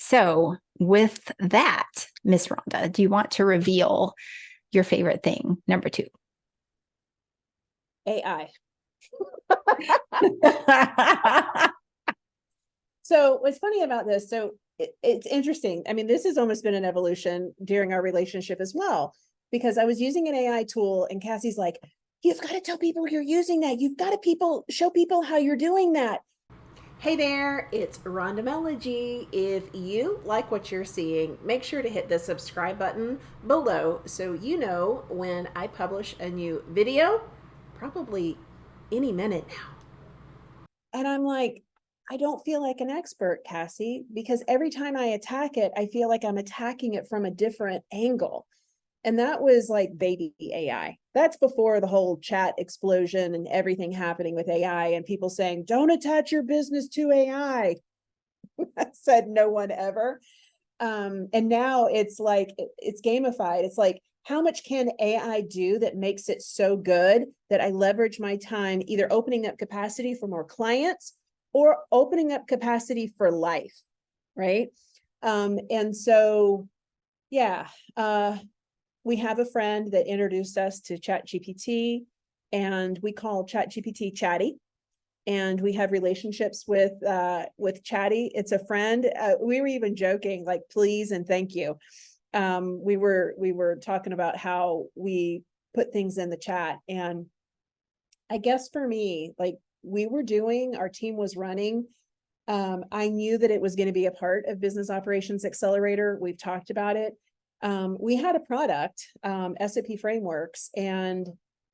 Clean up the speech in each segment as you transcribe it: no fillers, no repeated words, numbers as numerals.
So with that, Miss Rhonda, do you want to reveal your favorite thing, number two? AI. So what's funny about this, it's interesting. I mean, this has almost been an evolution during our relationship as well, because I was using an AI tool and Cassie's like, you've got to tell people you're using that. You've got to show people how you're doing that. Hey there, it's Rhonda Melogy. If you like what you're seeing, make sure to hit the subscribe button below so you know when I publish a new video, probably any minute now. And I'm like, I don't feel like an expert, Cassie, because every time I attack it, I feel like I'm attacking it from a different angle. And that was like baby AI. That's before the whole chat explosion and everything happening with AI and people saying, don't attach your business to AI. I said no one ever. And now it's like, it's gamified. It's like, how much can AI do that makes it so good that I leverage my time either opening up capacity for more clients or opening up capacity for life, right? And so, yeah, we have a friend that introduced us to ChatGPT, and we call ChatGPT Chatty. And we have relationships with Chatty. It's a friend. We were even joking, like, please and thank you. We were talking about how we put things in the chat. And I guess for me, like our team was running. I knew that it was going to be a part of Business Operations Accelerator. We've talked about it. We had a product, SAP Frameworks, and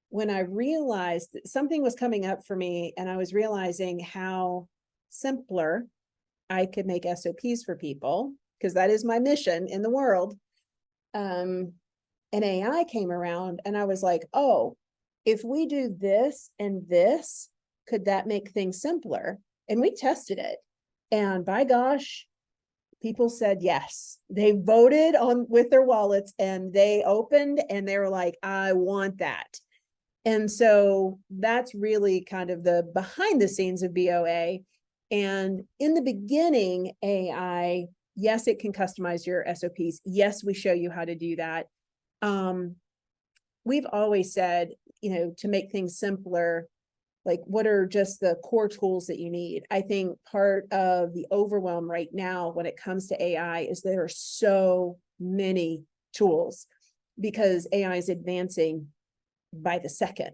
when I realized that something was coming up for me and I was realizing how simpler I could make SOPs for people, because that is my mission in the world. And AI came around and I was like, oh, if we do this and this, could that make things simpler? And we tested it. And by gosh, people said yes. They voted on with their wallets and they opened and they were like, I want that. And so that's really kind of the behind the scenes of BOA. And in the beginning, AI, yes, it can customize your SOPs. Yes, we show you how to do that. We've always said, to make things simpler, like what are just the core tools that you need? I think part of the overwhelm right now when it comes to AI is there are so many tools because AI is advancing by the second.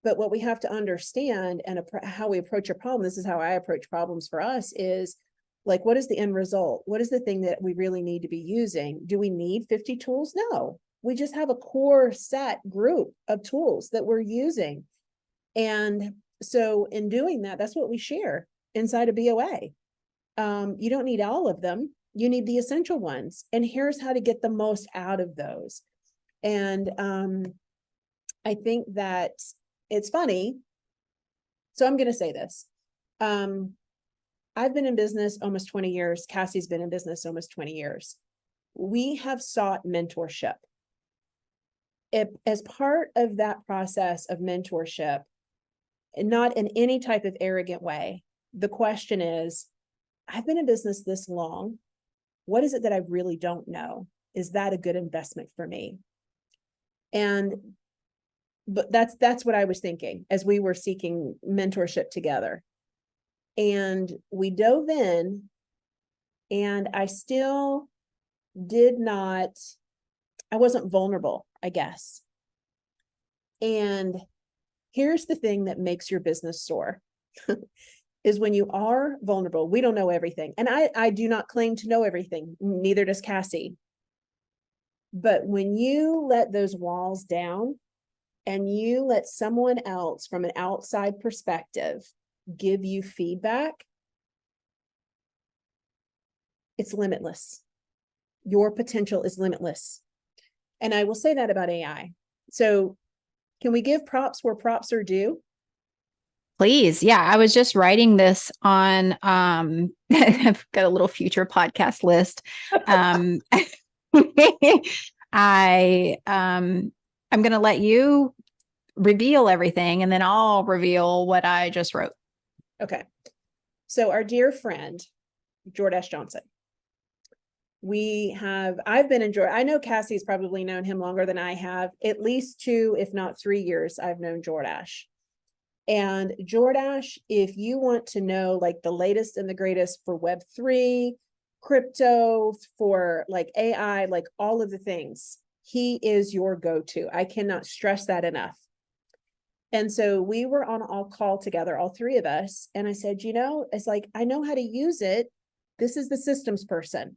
But what we have to understand and how we approach a problem, this is how I approach problems for us, is like, what is the end result? What is the thing that we really need to be using? Do we need 50 tools? No, we just have a core set group of tools that we're using. And so in doing that, that's what we share inside of BOA. You don't need all of them. You need the essential ones. And here's how to get the most out of those. And I think that it's funny. So I'm going to say this. I've been in business almost 20 years. Cassie's been in business almost 20 years. We have sought mentorship. As part of that process of mentorship, and not in any type of arrogant way, the question is, I've been in business this long. What is it that I really don't know? Is that a good investment for me? But that's what I was thinking as we were seeking mentorship together. And we dove in, and I still I wasn't vulnerable, I guess. And here's the thing that makes your business soar is when you are vulnerable. We don't know everything. And I do not claim to know everything. Neither does Cassie. But when you let those walls down and you let someone else from an outside perspective give you feedback, it's limitless. Your potential is limitless. And I will say that about AI. So can we give props where props are due? Please. Yeah. I was just writing this on, I've got a little future podcast list. I'm going to let you reveal everything and then I'll reveal what I just wrote. Okay. So our dear friend, Jordash Johnson. I've been enjoying, I know Cassie's probably known him longer than I have, at least 2, if not 3 years, I've known Jordash. And Jordash, if you want to know like the latest and the greatest for Web3, crypto, for like AI, like all of the things, he is your go-to. I cannot stress that enough. And so we were on a call together, all 3 of us. And I said, it's like, I know how to use it. This is the systems person.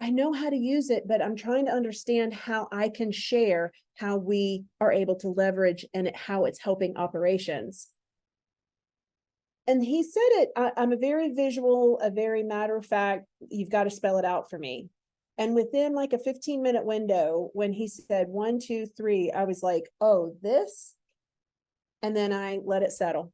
I know how to use it, but I'm trying to understand how I can share how we are able to leverage and how it's helping operations. And he said it, I'm a very visual, a very matter of fact, you've got to spell it out for me. And within like a 15-minute window, when he said 1, 2, 3, I was like, oh, this. And then I let it settle.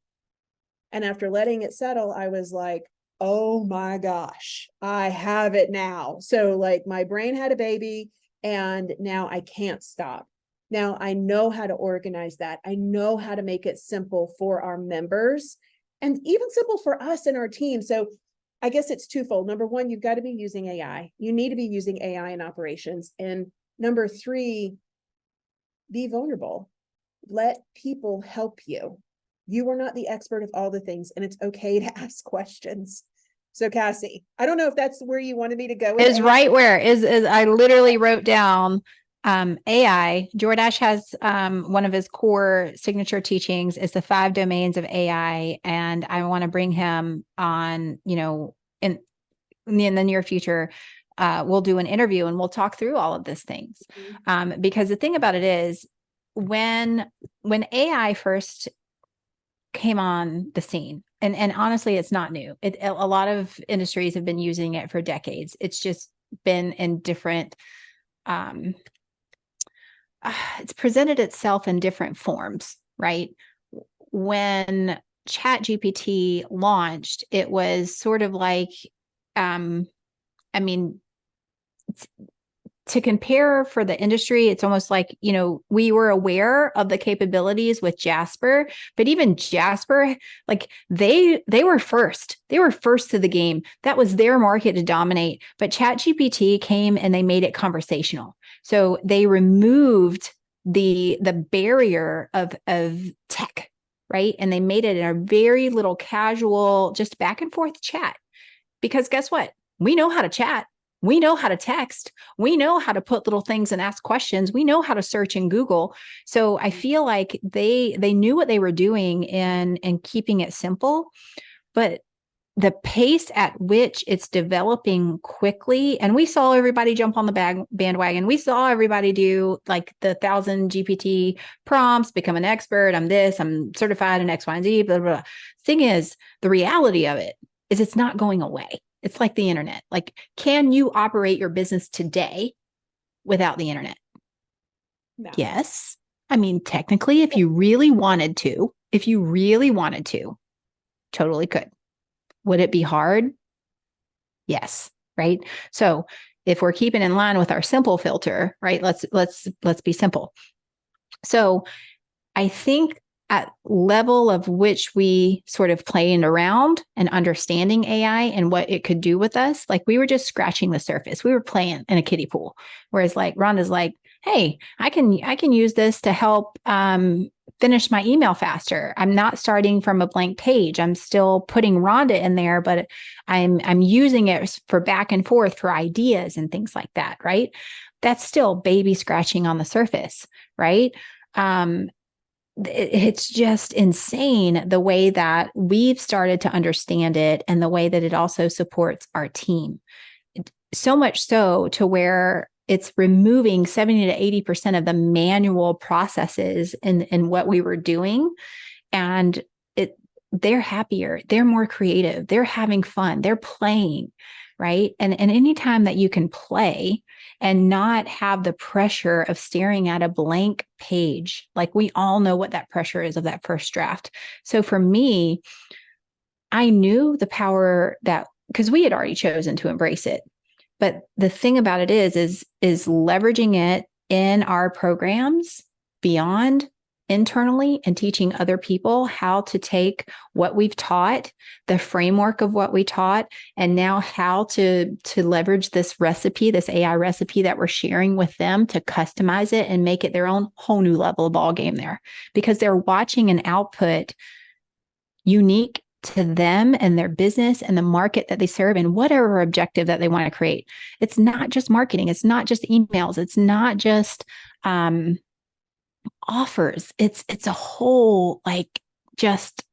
And after letting it settle, I was like, oh my gosh, I have it now. So like my brain had a baby and now I can't stop. Now I know how to organize that. I know how to make it simple for our members and even simple for us and our team. So I guess it's twofold. Number 1, you've got to be using AI. You need to be using AI in operations. And number 3, be vulnerable. Let people help you. You are not the expert of all the things, and it's okay to ask questions. So Kaci, I don't know if that's where you wanted me to go with Is AI. right where is I literally wrote down AI. Jordash has one of his core signature teachings is the 5 domains of AI, and I want to bring him on. In the near future, we'll do an interview and we'll talk through all of these things. Because the thing about it is, when AI first came on the scene, and honestly, it's not new. A lot of industries have been using it for decades. It's just been in different it's presented itself in different forms, right? When Chat GPT launched, it was sort of like, I mean, to compare for the industry, it's almost like, we were aware of the capabilities with Jasper, but even Jasper, like they were first. They were first to the game. That was their market to dominate. But ChatGPT came and they made it conversational. So they removed the barrier of tech, right? And they made it a very little casual, just back and forth chat. Because guess what? We know how to chat. We know how to text. We know how to put little things and ask questions. We know how to search in Google. So I feel like they knew what they were doing in keeping it simple, but the pace at which it's developing quickly, and we saw everybody jump on the bandwagon. We saw everybody do like the 1,000 GPT prompts, become an expert. I'm certified in X, Y, and Z, blah, blah, blah. Thing is, the reality of it is it's not going away. It's like the internet. Like, can you operate your business today without the internet? No. Yes. I mean, technically, if you really wanted to, totally could. Would it be hard? Yes. Right. So if we're keeping in line with our simple filter, right, let's be simple. So I think at level of which we sort of playing around and understanding AI and what it could do with us, like we were just scratching the surface. We were playing in a kiddie pool. Whereas like Rhonda's like, hey, I can use this to help finish my email faster. I'm not starting from a blank page. I'm still putting Rhonda in there, but I'm using it for back and forth for ideas and things like that, right? That's still baby scratching on the surface, right? It's just insane the way that we've started to understand it and the way that it also supports our team. So much so to where it's removing 70 to 80% of the manual processes in what we were doing. And they're happier, they're more creative, they're having fun, they're playing, right? And anytime that you can play and not have the pressure of staring at a blank page, like we all know what that pressure is of that first draft. So for me, I knew the power that, because we had already chosen to embrace it. But the thing about it is leveraging it in our programs beyond internally and teaching other people how to take what we've taught, the framework of what we taught, and now how to leverage this recipe, this AI recipe that we're sharing with them to customize it and make it their own whole new level of ball game there, because they're watching an output unique to them and their business and the market that they serve and whatever objective that they want to create. It's not just marketing. It's not just emails. It's not just offers. It's a whole like just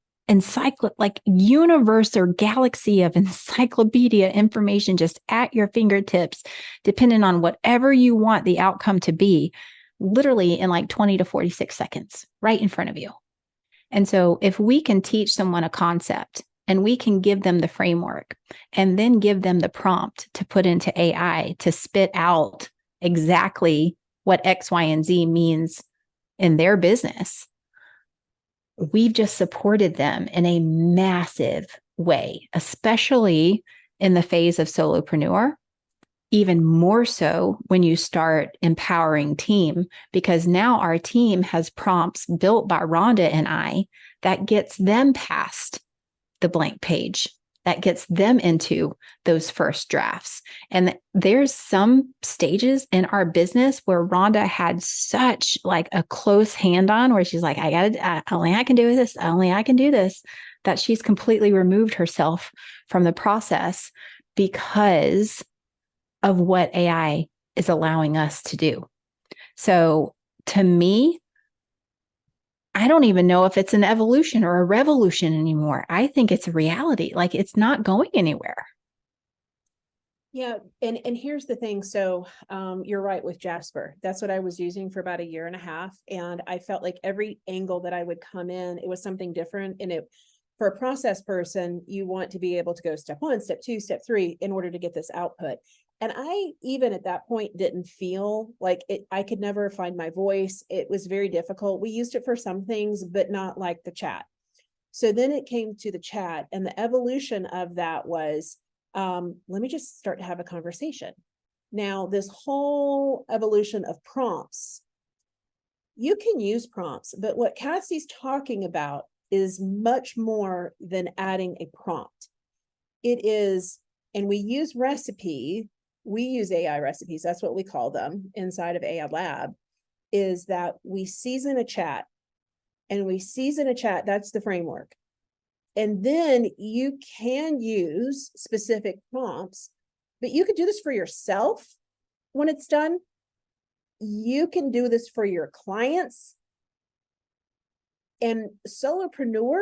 like universe or galaxy of encyclopedia information just at your fingertips, depending on whatever you want the outcome to be, literally in like 20 to 46 seconds right in front of you. And so if we can teach someone a concept and we can give them the framework and then give them the prompt to put into AI to spit out exactly what X, Y, and Z means in their business, we've just supported them in a massive way, especially in the phase of solopreneur, even more so when you start empowering team, because now our team has prompts built by Rhonda and I that gets them past the blank page, that gets them into those first drafts. And there's some stages in our business where Rhonda had such like a close hand on, where she's like, only I can do this, only I can do this, that she's completely removed herself from the process because of what AI is allowing us to do. So to me, I don't even know if it's an evolution or a revolution anymore. I think it's a reality. Like it's not going anywhere. Yeah. And here's the thing. So you're right with Jasper. That's what I was using for about a year and a half. And I felt like every angle that I would come in, it was something different. And it, for a process person, you want to be able to go step 1, step 2, step 3 in order to get this output. And I, even at that point, didn't feel like it, I could never find my voice. It was very difficult. We used it for some things, but not like the chat. So then it came to the chat, and the evolution of that was, let me just start to have a conversation. Now, this whole evolution of prompts, you can use prompts, but what Kaci's talking about is much more than adding a prompt. It is, and we use AI recipes, that's what we call them inside of AI Lab, is that we season a chat, that's the framework. And then you can use specific prompts, but you could do this for yourself when it's done. You can do this for your clients. And solopreneur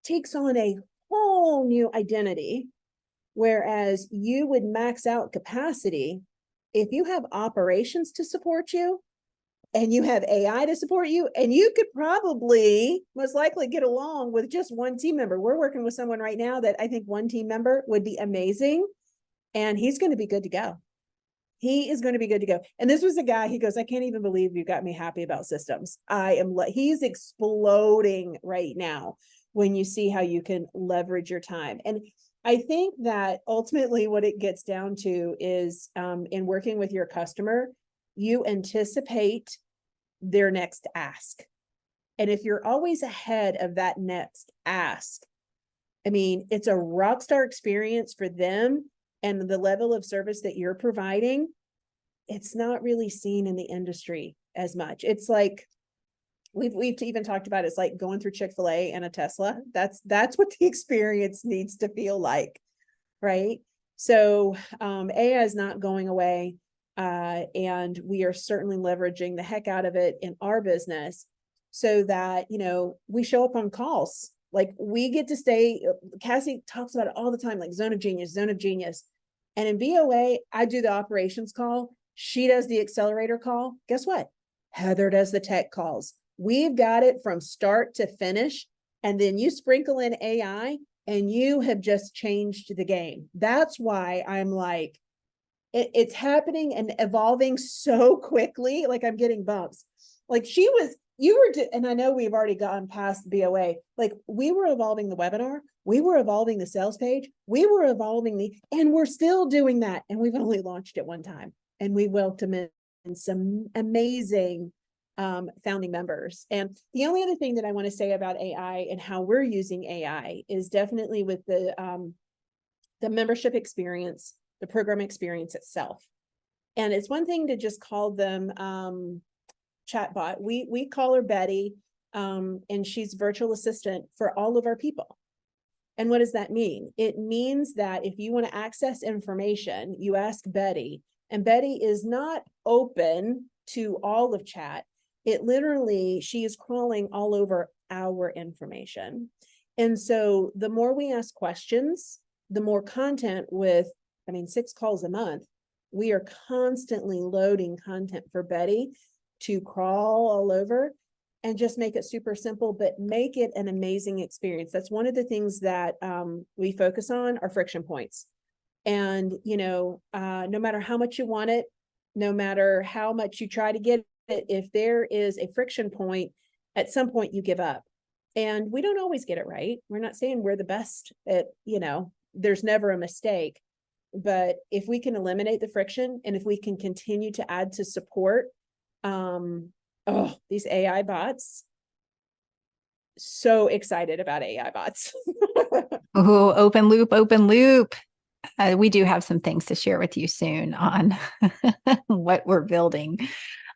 takes on a whole new identity, whereas you would max out capacity if you have operations to support you and you have AI to support you, and you could probably most likely get along with just one team member. We're working with someone right now that I think one team member would be amazing, and he's going to be good to go. He is going to be good to go. And this was a guy, he goes, I can't even believe you got me happy about systems. He's exploding right now when you see how you can leverage your time. And I think that ultimately what it gets down to is in working with your customer, you anticipate their next ask. And if you're always ahead of that next ask, I mean, it's a rock star experience for them, and the level of service that you're providing, it's not really seen in the industry as much. It's like, we've even talked about, it's like going through Chick-fil-A and a Tesla. That's what the experience needs to feel like, right? So AI is not going away. And we are certainly leveraging the heck out of it in our business so that, we show up on calls. Like we get to stay, Kaci talks about it all the time, like zone of genius. And in BOA, I do the operations call. She does the accelerator call. Guess what? Heather does the tech calls. We've got it from start to finish. And then you sprinkle in AI and you have just changed the game. That's why I'm like, it's happening and evolving so quickly. Like I'm getting bumps. Like and I know we've already gotten past BOA. Like we were evolving the webinar. We were evolving the sales page. We were evolving and we're still doing that. And we've only launched it one time. And we welcome in some amazing founding members. And the only other thing that I want to say about AI and how we're using AI is definitely with the membership experience, the program experience itself. And it's one thing to just call them chatbot. We call her Betty, and she's virtual assistant for all of our people. And what does that mean? It means that if you want to access information, you ask Betty, and Betty is not open to all of chat. It literally, she is crawling all over our information. And so the more we ask questions, the more content with, 6 calls a month, we are constantly loading content for Betty to crawl all over and just make it super simple, but make it an amazing experience. That's one of the things that we focus on are friction points. And, no matter how much you want it, no matter how much you try to get it, if there is a friction point, at some point you give up. And we don't always get it right. We're not saying we're the best at, there's never a mistake. But if we can eliminate the friction and if we can continue to add to support, these AI bots, so excited about AI bots. Oh, open loop, open loop. We do have some things to share with you soon on what we're building.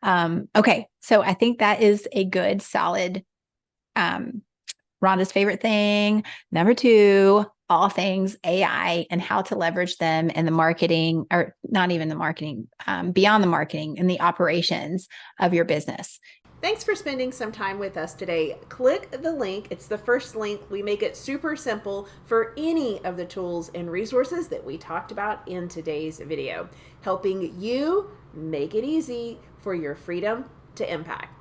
Okay, so I think that is a good, solid Rhonda's favorite thing. Number 2, all things AI and how to leverage them in the marketing, or not even the marketing, beyond the marketing and the operations of your business. Thanks for spending some time with us today. Click the link. It's the first link. We make it super simple for any of the tools and resources that we talked about in today's video, helping you make it easy for your freedom to impact.